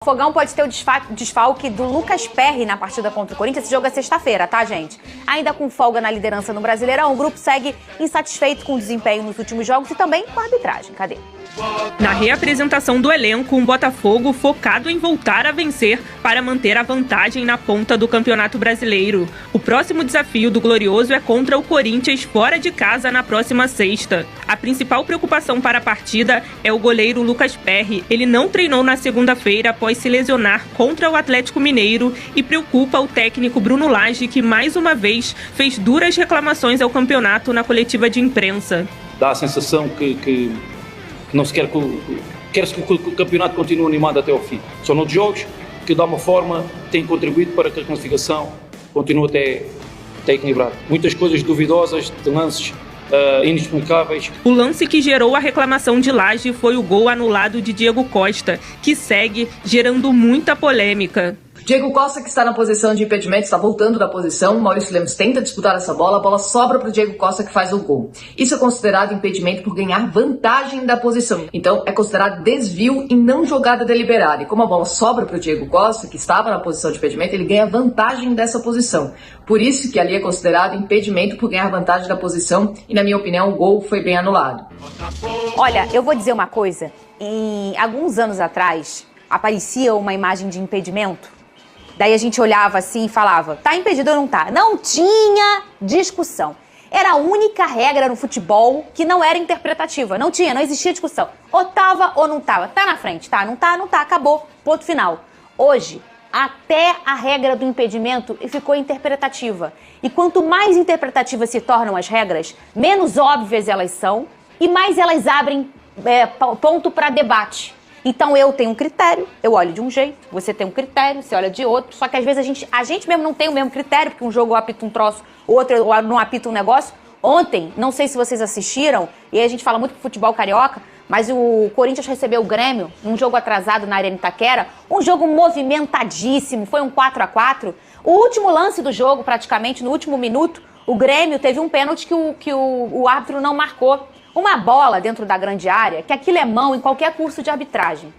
O Fogão pode ter o desfalque do Lucas Perry na partida contra o Corinthians. Esse jogo é sexta-feira, tá, gente? Ainda com folga na liderança no Brasileirão, o grupo segue insatisfeito com o desempenho nos últimos jogos e também com a arbitragem. Cadê? Na reapresentação do elenco, um Botafogo focado em voltar a vencer para manter a vantagem na ponta do Campeonato Brasileiro. O próximo desafio do Glorioso é contra o Corinthians fora de casa na próxima sexta. A principal preocupação para a partida é o goleiro Lucas Perry. Ele não treinou na segunda-feira após se lesionar contra o Atlético Mineiro e preocupa o técnico Bruno Lage, que mais uma vez fez duras reclamações ao campeonato na coletiva de imprensa. Dá a sensação que não se quer-se que o campeonato continue animado até ao fim. São outros jogos que, de alguma forma, têm contribuído para que a classificação continue até equilibrada. Muitas coisas duvidosas, de lances inexplicáveis. O lance que gerou a reclamação de Lage foi o gol anulado de Diego Costa, que segue gerando muita polêmica. Diego Costa, que está na posição de impedimento, está voltando da posição. Maurício Lemos tenta disputar essa bola, a bola sobra para o Diego Costa, que faz o gol. Isso é considerado impedimento por ganhar vantagem da posição. Então, é considerado desvio e não jogada deliberada. E como a bola sobra para o Diego Costa, que estava na posição de impedimento, ele ganha vantagem dessa posição. Por isso que ali é considerado impedimento por ganhar vantagem da posição. E, na minha opinião, o gol foi bem anulado. Olha, eu vou dizer uma coisa. Alguns anos atrás, aparecia uma imagem de impedimento. Daí a gente olhava assim e falava, tá impedido ou não tá? Não tinha discussão. Era a única regra no futebol que não era interpretativa. Não existia discussão. Ou tava ou não tava. Tá na frente, tá? Não tá, acabou. Ponto final. Hoje, até a regra do impedimento ficou interpretativa. E quanto mais interpretativas se tornam as regras, menos óbvias elas são e mais elas abrem ponto para debate. Então eu tenho um critério, eu olho de um jeito, você tem um critério, você olha de outro, só que às vezes a gente mesmo não tem o mesmo critério, porque um jogo apita um troço, o outro não apita um negócio. Ontem, não sei se vocês assistiram, e aí a gente fala muito do futebol carioca, mas o Corinthians recebeu o Grêmio num jogo atrasado na Arena Itaquera, um jogo movimentadíssimo, foi um 4-4. O último lance do jogo, praticamente, no último minuto, o Grêmio teve um pênalti que o árbitro não marcou. Uma bola dentro da grande área, que aquilo é mão em qualquer curso de arbitragem.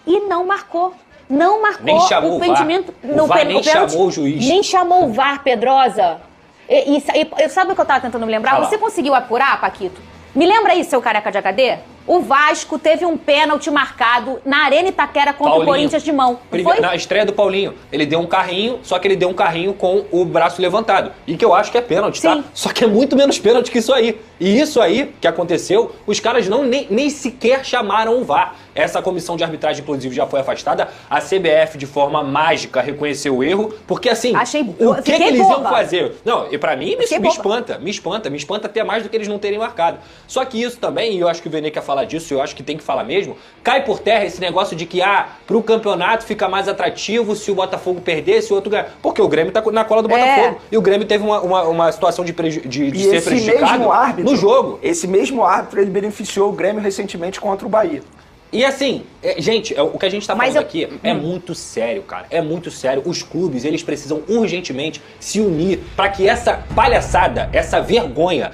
E não marcou. Não marcou. Nem chamou o impedimento. O VAR nem chamou o juiz. Nem chamou o VAR, Pedrosa. Sabe o que eu tava tentando me lembrar? Você conseguiu apurar, Paquito? Me lembra aí, seu careca de HD? O Vasco teve um pênalti marcado na Arena Itaquera contra o Corinthians de mão. Na estreia do Paulinho, ele deu um carrinho, só que ele deu um carrinho com o braço levantado. E que eu acho que é pênalti, tá? Só que é muito menos pênalti que isso aí. E isso aí que aconteceu, os caras nem sequer chamaram o VAR. Essa comissão de arbitragem, inclusive, já foi afastada. A CBF, de forma mágica, reconheceu o erro. Porque, assim, o que eles iam fazer? Não, e pra mim, me espanta até mais do que eles não terem marcado. Só que isso também, e eu acho que o Vene quer falar disso, eu acho que tem que falar mesmo, cai por terra esse negócio de que, pro campeonato fica mais atrativo se o Botafogo perder, se o outro ganhar. Porque o Grêmio tá na cola do Botafogo. E o Grêmio teve uma situação de ser prejudicado no jogo. Esse mesmo árbitro, ele beneficiou o Grêmio recentemente contra o Bahia. E assim, gente, o que a gente tá falando aqui é muito sério, cara. É muito sério. Os clubes, eles precisam urgentemente se unir para que essa palhaçada, essa vergonha,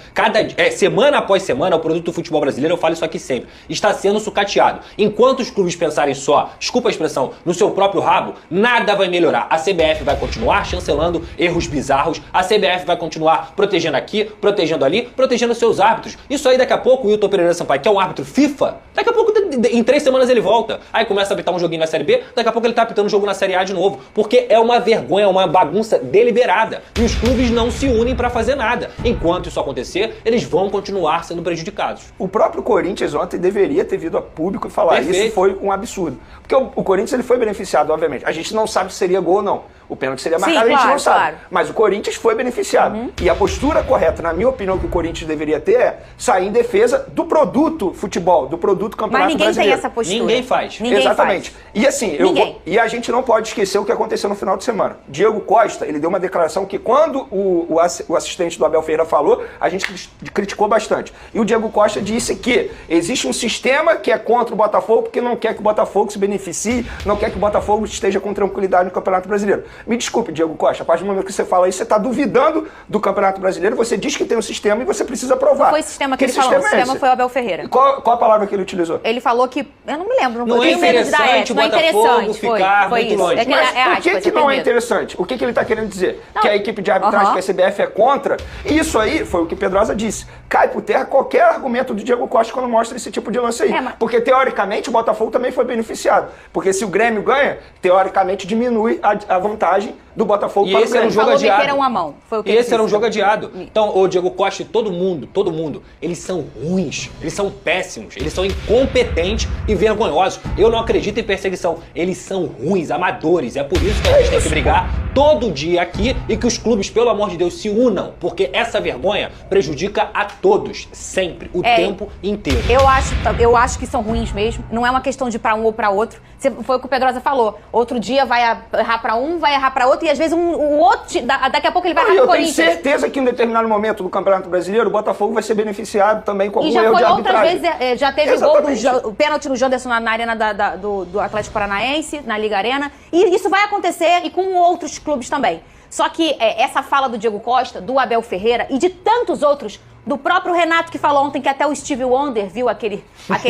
semana após semana, o produto do futebol brasileiro, eu falo isso aqui sempre, está sendo sucateado. Enquanto os clubes pensarem só, desculpa a expressão, no seu próprio rabo, nada vai melhorar. A CBF vai continuar chancelando erros bizarros, a CBF vai continuar protegendo aqui, protegendo ali, protegendo seus árbitros. Isso aí daqui a pouco o Wilton Pereira Sampaio, que é um árbitro FIFA, daqui a pouco em 3 semanas ele volta. Aí começa a apitar um joguinho na Série B, daqui a pouco ele tá apitando um jogo na Série A de novo. Porque é uma vergonha, uma bagunça deliberada. E os clubes não se unem pra fazer nada. Enquanto isso acontecer, eles vão continuar sendo prejudicados. O próprio Corinthians ontem deveria ter vindo a público e falar isso foi um absurdo. Porque o Corinthians ele foi beneficiado, obviamente. A gente não sabe se seria gol ou não. O pênalti seria marcado, a gente não sabe. Mas o Corinthians foi beneficiado. E a postura correta, na minha opinião, que o Corinthians deveria ter é sair em defesa do produto futebol, do produto campeonato brasileiro. Mas ninguém tem essa postura. Ninguém faz. Exatamente. E assim, e a gente não pode esquecer o que aconteceu no final de semana. Diego Costa, ele deu uma declaração que quando o assistente do Abel Ferreira falou, a gente criticou bastante. E o Diego Costa disse que existe um sistema que é contra o Botafogo porque não quer que o Botafogo se beneficie, não quer que o Botafogo esteja com tranquilidade no Campeonato Brasileiro. Me desculpe, Diego Costa, a partir do momento que você fala isso, você está duvidando do Campeonato Brasileiro, você diz que tem um sistema e você precisa provar. Não foi o sistema que ele falou, o sistema foi o Abel Ferreira. Qual a palavra que ele utilizou? Ele falou que, eu não me lembro não Não é tenho medo de dar interessante essa. o Não é Botafogo interessante. ficar Foi muito isso. longe. É que Mas é por que, aspas, que eu não tenho é medo. interessante? O que, que ele está querendo dizer? Não. Que a equipe de arbitragem, que a CBF é contra. Isso aí foi o que Pedrosa disse. Cai por terra qualquer argumento do Diego Costa quando mostra esse tipo de lance aí. Porque, teoricamente, o Botafogo também foi beneficiado. Porque se o Grêmio ganha, teoricamente diminui a vantagem do Botafogo para o esse era um Grêmio. jogo Falou adiado. meteram a mão. Foi o que E ele esse era um disse. jogo adiado. Então, o Diego Costa e todo mundo, eles são ruins, eles são péssimos, eles são incompetentes e vergonhosos. Eu não acredito em perseguição. Eles são ruins, amadores. É por isso que a gente tem que brigar todo dia aqui e que os clubes, pelo amor de Deus, se unam, porque essa vergonha prejudica a todos, sempre, o tempo inteiro. Eu acho que são ruins mesmo. Não é uma questão de ir pra um ou pra outro. Foi o que o Pedrosa falou. Outro dia vai errar pra um, vai errar pra outro, e às vezes o outro, daqui a pouco ele vai errar pro Eu tenho Corinthians. certeza que em determinado momento do Campeonato Brasileiro, o Botafogo vai ser beneficiado também com algum E já erro foi de outras arbitragem. vezes, já teve Exatamente. o pênalti no Janderson na arena do Atlético Paranaense, na Liga Arena. E isso vai acontecer e com outros clubes também. Só que essa fala do Diego Costa, do Abel Ferreira e de tantos outros, do próprio Renato que falou ontem que até o Stevie Wonder viu aquele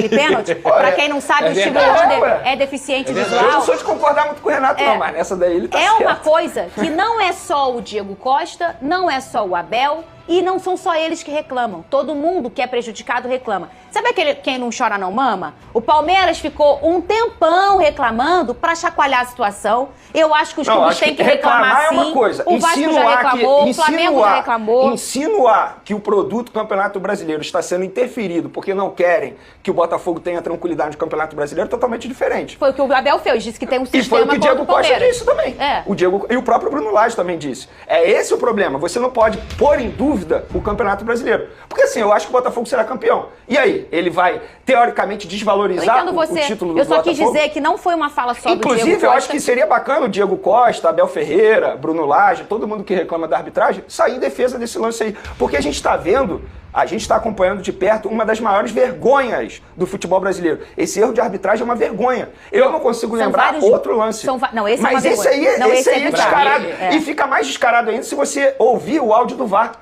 pênalti. Pra quem não sabe, o Stevie verdade, Wonder ué. é deficiente Eu não visual. sou de concordar muito com o Renato, não, mas nessa daí ele tá É certo. uma coisa que não é só o Diego Costa, não é só o Abel e não são só eles que reclamam. Todo mundo que é prejudicado reclama. Sabe quem não chora não mama? O Palmeiras ficou um tempão reclamando pra chacoalhar a situação. Eu acho que os clubes têm que reclamar sim. É uma coisa. O Vasco já reclamou, o Flamengo já reclamou. Insinuar que o produto Campeonato Brasileiro está sendo interferido porque não querem que o Botafogo tenha tranquilidade no Campeonato Brasileiro é totalmente diferente. Foi o que o Abel fez, disse que tem um E foi sistema o que o contra Diego o Costa Palmeiras. disse também. É. E o próprio Bruno Lage também disse. É esse o problema. Você não pode pôr em dúvida o Campeonato Brasileiro. Porque assim, eu acho que o Botafogo será campeão. E aí? Ele vai, teoricamente, desvalorizar o título do Botafogo? Eu só quis dizer que não foi uma fala só do Diego Costa. Inclusive, eu acho que seria bacana o Diego Costa, Abel Ferreira, Bruno Lage, todo mundo que reclama da arbitragem, sair em defesa desse lance aí. Porque a gente está vendo, a gente está acompanhando de perto uma das maiores vergonhas do futebol brasileiro. Esse erro de arbitragem é uma vergonha. Eu não consigo lembrar outro lance. Não, esse Mas é uma esse aí, vergonha. Não, esse aí é muito descarado. grave. E fica mais descarado ainda se você ouvir o áudio do VAR.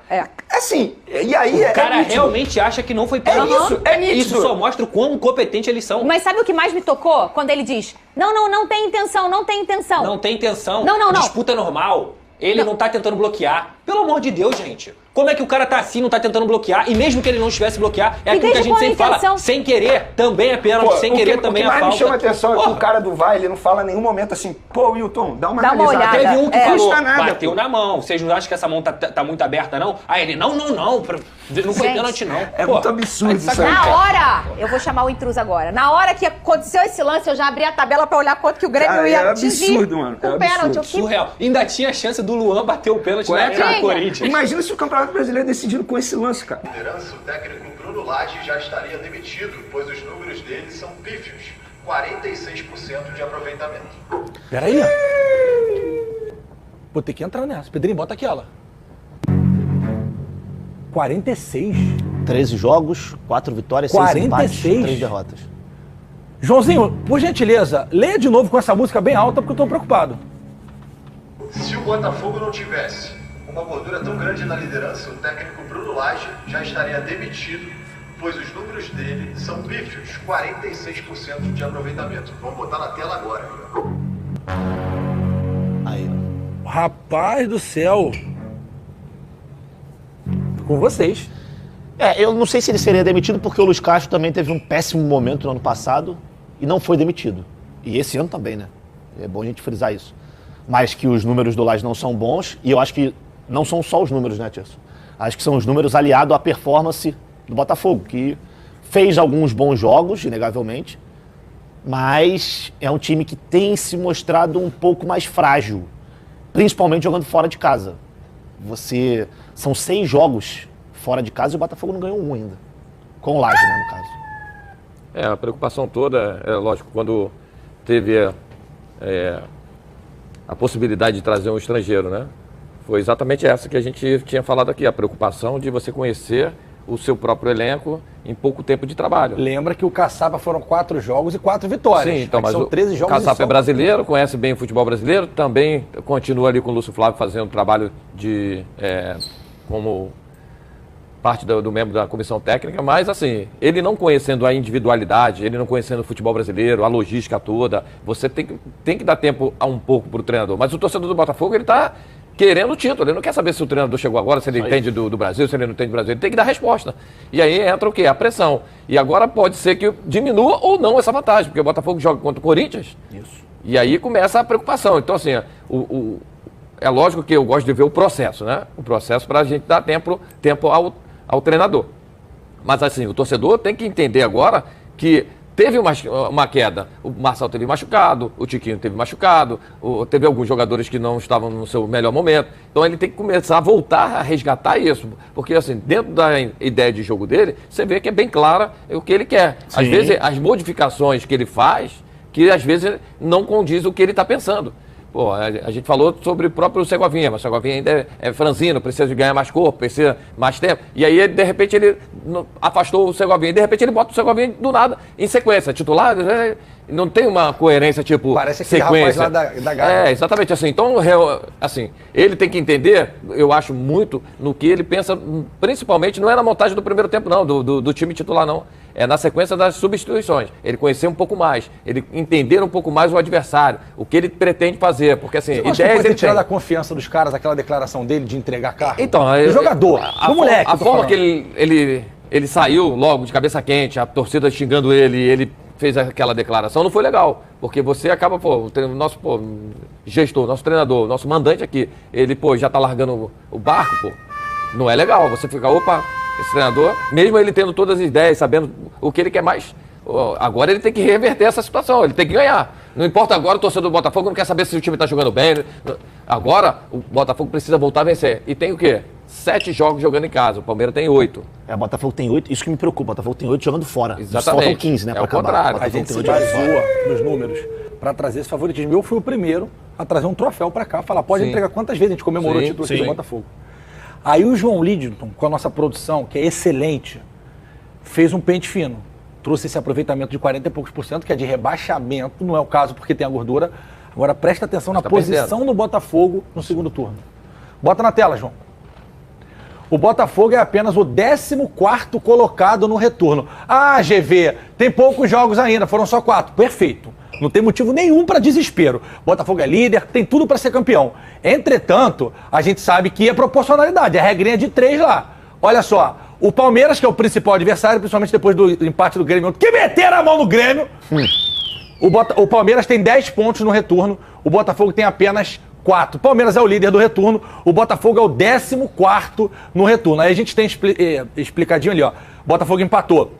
Assim, e aí O cara nítido. realmente acha que não foi pênalti. É nítido. Isso só mostra o quão incompetentes eles são. Mas sabe o que mais me tocou? Quando ele diz, não tem intenção, não tem intenção. Não tem intenção. Não. Disputa normal. Ele não tá tentando bloquear. Pelo amor de Deus, gente. Como é que o cara tá assim, não tá tentando bloquear? E mesmo que ele não estivesse bloquear, é aquilo que a gente sempre fala. Sem querer, também é pênalti. Sem querer, também é falta. O que mais me chama atenção é que o cara do VAR, ele não fala em nenhum momento assim, pô, Wilton, dá uma analisada. olhada. Teve um que falou, Custa nada, bateu pô. na mão. Vocês não acham que essa mão tá muito aberta, não? Aí ele, não. Não foi pênalti, não. É muito absurdo isso aí. Na hora, eu vou chamar o intruso agora. Na hora que aconteceu esse lance, eu já abri a tabela pra olhar quanto que o Grêmio Cara, ia é atingir. absurdo, mano. É O pênalti. absurdo. Eu fiquei- Surreal. Ainda tinha a chance do Luan bater o pênalti na época do Corinthians. Imagina se o Campeonato Brasileiro é decidido com esse lance, cara. Liderança, o técnico Bruno Lage já estaria demitido, pois os números dele são pífios, 46% de aproveitamento. Peraí. Vou ter que entrar nessa. Pedrinho, bota aquela. 46. 13 jogos, 4 vitórias, 6 empates, 46? 3 derrotas. Joãozinho, por gentileza, leia de novo com essa música bem alta, porque eu tô preocupado. Se o Botafogo não tivesse uma gordura tão grande na liderança, o técnico Bruno Lage já estaria demitido, pois os números dele são pífios, 46% de aproveitamento. Vamos botar na tela agora. Aí, ó. Rapaz do céu. Com vocês. Eu não sei se ele seria demitido, porque o Luiz Castro também teve um péssimo momento no ano passado e não foi demitido. E esse ano também, né? É bom a gente frisar isso. Mas que os números do Lage não são bons, e eu acho que não são só os números, né, Tirso? Acho que são os números aliados à performance do Botafogo, que fez alguns bons jogos, inegavelmente, mas é um time que tem se mostrado um pouco mais frágil, principalmente jogando fora de casa. São 6 jogos fora de casa e o Botafogo não ganhou um ainda. Com o Lage, né, no caso. A preocupação toda, lógico, quando teve a possibilidade de trazer um estrangeiro, né? Foi exatamente essa que a gente tinha falado aqui, a preocupação de você conhecer o seu próprio elenco em pouco tempo de trabalho. Lembra que o Caçapa foram 4 jogos e 4 vitórias. Sim, então, Aqui mas são 13 o jogos e Caçapa só é brasileiro, conhece bem o futebol brasileiro, também continua ali com o Lúcio Flávio fazendo trabalho de como parte do membro da comissão técnica, mas assim, ele não conhecendo a individualidade, ele não conhecendo o futebol brasileiro, a logística toda, você tem que dar tempo um pouco para o treinador. Mas o torcedor do Botafogo, ele está querendo o título, ele não quer saber se o treinador chegou agora, se ele entende do Brasil, se ele não entende do Brasil, ele tem que dar resposta. E aí entra o quê? A pressão. E agora pode ser que diminua ou não essa vantagem, porque o Botafogo joga contra o Corinthians, e aí começa a preocupação. Então assim, é lógico que eu gosto de ver o processo, né? O processo para a gente dar tempo ao treinador. Mas assim, o torcedor tem que entender agora que teve uma queda. O Marçal teve machucado, o Tiquinho teve machucado, teve alguns jogadores que não estavam no seu melhor momento. Então ele tem que começar a voltar a resgatar isso. Porque assim, dentro da ideia de jogo dele, você vê que é bem clara o que ele quer. Sim. Às vezes as modificações que ele faz, que às vezes não condiz o que ele está pensando. Pô, a gente falou sobre o próprio Segovinha, mas o Segovinha ainda é franzino, precisa de ganhar mais corpo, precisa mais tempo. E aí, de repente, ele afastou o Segovinha. E, de repente, ele bota o Segovinha do nada, em sequência. Titular, não tem uma coerência, tipo, parece aquele sequência. Rapaz lá da Gávea. Exatamente. Assim, então, assim, ele tem que entender, eu acho, muito no que ele pensa, principalmente, não é na montagem do primeiro tempo, não, do time titular, não. É na sequência das substituições. Ele conhecer um pouco mais, ele entender um pouco mais o adversário, o que ele pretende fazer, porque assim, ideias ele pode tirar da confiança dos caras, aquela declaração dele de entregar carro. Então, o jogador, o moleque. A forma que ele saiu logo de cabeça quente, a torcida xingando ele fez aquela declaração, não foi legal, porque você acaba, o nosso gestor, nosso treinador, nosso mandante aqui, ele já tá largando o barco, não é legal. Você fica, esse treinador, mesmo ele tendo todas as ideias, sabendo o que ele quer mais, agora ele tem que reverter essa situação, ele tem que ganhar. Não importa agora, o torcedor do Botafogo não quer saber se o time está jogando bem. Agora, o Botafogo precisa voltar a vencer. E tem o quê? 7 jogos jogando em casa, o Palmeiras tem 8. O Botafogo tem 8, isso que me preocupa, o Botafogo tem 8 jogando fora. Exatamente. Faltam 15, né, para acabar. Contrário. A gente se baseou nos números para trazer esse favoritismo. Eu fui o primeiro a trazer um troféu para cá, falar, pode entregar quantas vezes a gente comemorou o título aqui do Botafogo. Aí o João Lidington, com a nossa produção, que é excelente, fez um pente fino. Trouxe esse aproveitamento de 40 e poucos %, que é de rebaixamento, não é o caso porque tem a gordura. Agora presta atenção na posição do Botafogo no segundo turno. Bota na tela, João. O Botafogo é apenas o 14º colocado no retorno. Ah, GV, tem poucos jogos ainda, foram só 4. Perfeito. Não tem motivo nenhum para desespero. Botafogo é líder, tem tudo para ser campeão. Entretanto, a gente sabe que é proporcionalidade, é a regrinha de 3 lá. Olha só, o Palmeiras, que é o principal adversário, principalmente depois do empate do Grêmio, que meteram a mão no Grêmio. O Palmeiras tem 10 pontos no retorno, o Botafogo tem apenas 4. O Palmeiras é o líder do retorno, o Botafogo é o 14º no retorno. Aí a gente tem explicadinho ali, ó. Botafogo empatou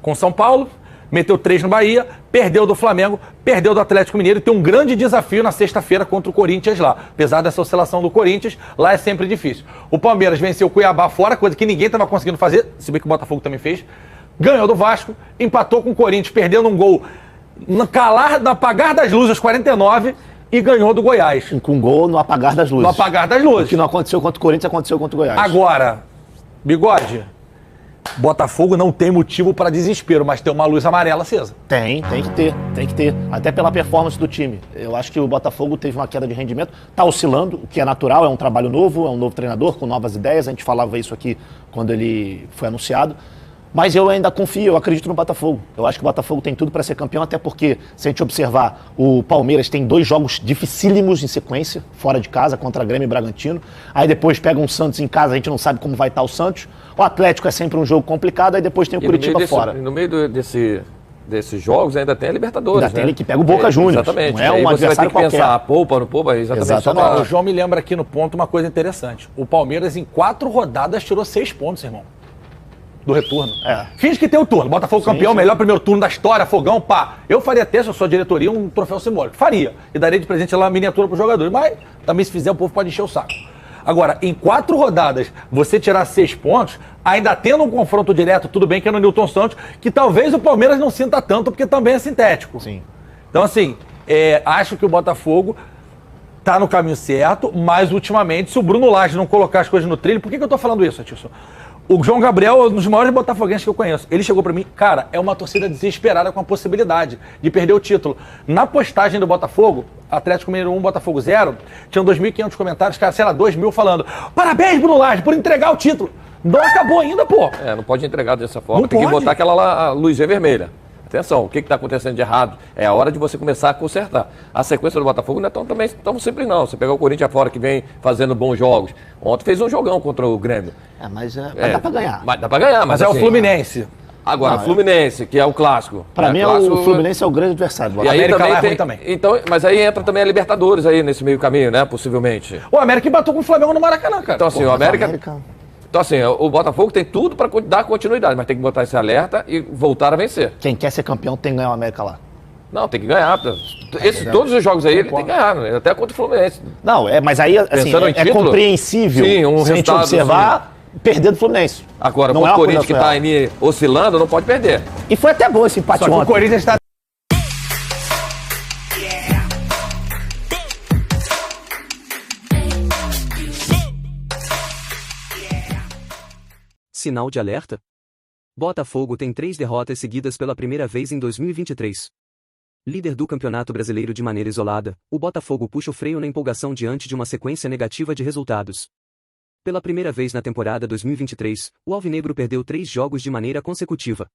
com São Paulo, meteu 3 no Bahia, perdeu do Flamengo, perdeu do Atlético Mineiro e tem um grande desafio na sexta-feira contra o Corinthians lá. Apesar dessa oscilação do Corinthians, lá é sempre difícil. O Palmeiras venceu o Cuiabá fora, coisa que ninguém estava conseguindo fazer, se bem que o Botafogo também fez. Ganhou do Vasco, empatou com o Corinthians, perdendo um gol no apagar das luzes aos 49 e ganhou do Goiás. Com gol no apagar das luzes. No apagar das luzes. O que não aconteceu contra o Corinthians, aconteceu contra o Goiás. Agora, Bigode, Botafogo não tem motivo para desespero, mas tem uma luz amarela acesa. Tem que ter. Até pela performance do time. Eu acho que o Botafogo teve uma queda de rendimento, está oscilando, o que é natural, é um trabalho novo, é um novo treinador com novas ideias, a gente falava isso aqui quando ele foi anunciado. Mas eu ainda confio, eu acredito no Botafogo. Eu acho que o Botafogo tem tudo para ser campeão, até porque, se a gente observar, o Palmeiras tem 2 jogos dificílimos em sequência, fora de casa, contra Grêmio e Bragantino. Aí depois pega um Santos em casa, a gente não sabe como vai estar o Santos. O Atlético é sempre um jogo complicado, aí depois tem o Curitiba fora. No meio desses jogos ainda tem a Libertadores, ainda tem ele que pega o Boca Juniors. Exatamente. Não é um adversário qualquer. Pensar, poupa, não poupa, exatamente. O João me lembra aqui no ponto uma coisa interessante. O Palmeiras em 4 rodadas tirou 6 pontos, irmão. Do retorno. Finge que tem o turno. Botafogo campeão, melhor primeiro turno da história, fogão, pá. Eu faria até, se eu sou a diretoria, um troféu simbólico. Faria. E daria de presente lá uma miniatura pro jogador. Mas também se fizer, o povo pode encher o saco. Agora, em 4 rodadas, você tirar 6 pontos, ainda tendo um confronto direto, tudo bem que é no Newton Santos, que talvez o Palmeiras não sinta tanto, porque também é sintético. Sim. Então, assim, acho que o Botafogo tá no caminho certo, mas ultimamente, se o Bruno Lage não colocar as coisas no trilho, por que eu tô falando isso, Atilson? O João Gabriel é um dos maiores botafoguenses que eu conheço. Ele chegou pra mim, cara, é uma torcida desesperada com a possibilidade de perder o título. Na postagem do Botafogo, Atlético Mineiro 1, Botafogo 0, tinham 2.500 comentários, cara, sei lá, 2.000 falando: parabéns, Bruno Lage, por entregar o título. Não acabou ainda, pô. Não pode entregar dessa forma. Não Tem pode. que botar aquela luzinha vermelha. Atenção, o que está acontecendo de errado? É a hora de você começar a consertar. A sequência do Botafogo não é tão simples, não. Você pegar o Corinthians fora, que vem fazendo bons jogos. Ontem fez um jogão contra o Grêmio. Mas dá pra ganhar. Mas dá pra ganhar. Mas assim, é o Fluminense. Agora, Fluminense, que é o clássico. Pra mim, clássico, o Fluminense é o grande adversário do E aí América também lá é tem, ruim também. Então, mas aí entra também a Libertadores aí nesse meio caminho, né? Possivelmente. O América empatou com o Flamengo no Maracanã, cara. Então, assim, o América... Então, assim, o Botafogo tem tudo para dar continuidade, mas tem que botar esse alerta e voltar a vencer. Quem quer ser campeão tem que ganhar o América lá. Não, tem que ganhar. Todos os jogos aí ele tem que ganhar, né? Até contra o Fluminense. Não, mas aí assim, é compreensível sim, se a gente observar perder do Fluminense. Agora, não o é Corinthians que está aí oscilando não pode perder. E foi até bom esse empate Só que ontem. o Corinthians está... Sinal de alerta? Botafogo tem 3 derrotas seguidas pela primeira vez em 2023. Líder do Campeonato Brasileiro de maneira isolada, o Botafogo puxa o freio na empolgação diante de uma sequência negativa de resultados. Pela primeira vez na temporada 2023, o Alvinegro perdeu 3 jogos de maneira consecutiva.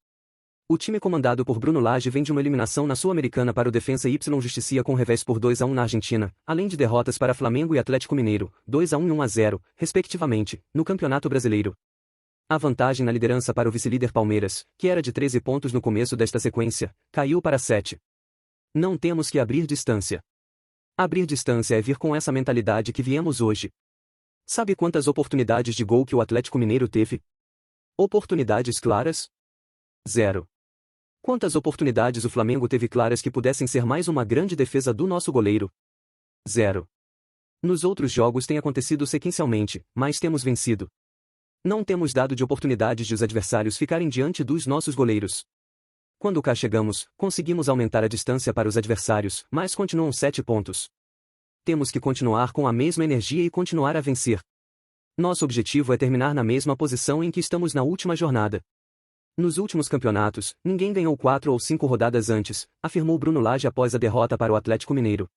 O time comandado por Bruno Lage vem de uma eliminação na Sul-Americana para o Defensa y Justicia com revés por 2-1 na Argentina, além de derrotas para Flamengo e Atlético Mineiro, 2-1 e 1-0, respectivamente, no Campeonato Brasileiro. A vantagem na liderança para o vice-líder Palmeiras, que era de 13 pontos no começo desta sequência, caiu para 7. Não temos que abrir distância. Abrir distância é vir com essa mentalidade que viemos hoje. Sabe quantas oportunidades de gol que o Atlético Mineiro teve? Oportunidades claras? 0. Quantas oportunidades o Flamengo teve claras que pudessem ser mais uma grande defesa do nosso goleiro? 0. Nos outros jogos tem acontecido sequencialmente, mas temos vencido. Não temos dado de oportunidades de os adversários ficarem diante dos nossos goleiros. Quando cá chegamos, conseguimos aumentar a distância para os adversários, mas continuam 7 pontos. Temos que continuar com a mesma energia e continuar a vencer. Nosso objetivo é terminar na mesma posição em que estamos na última jornada. Nos últimos campeonatos, ninguém ganhou 4 ou 5 rodadas antes, afirmou Bruno Lage após a derrota para o Atlético Mineiro.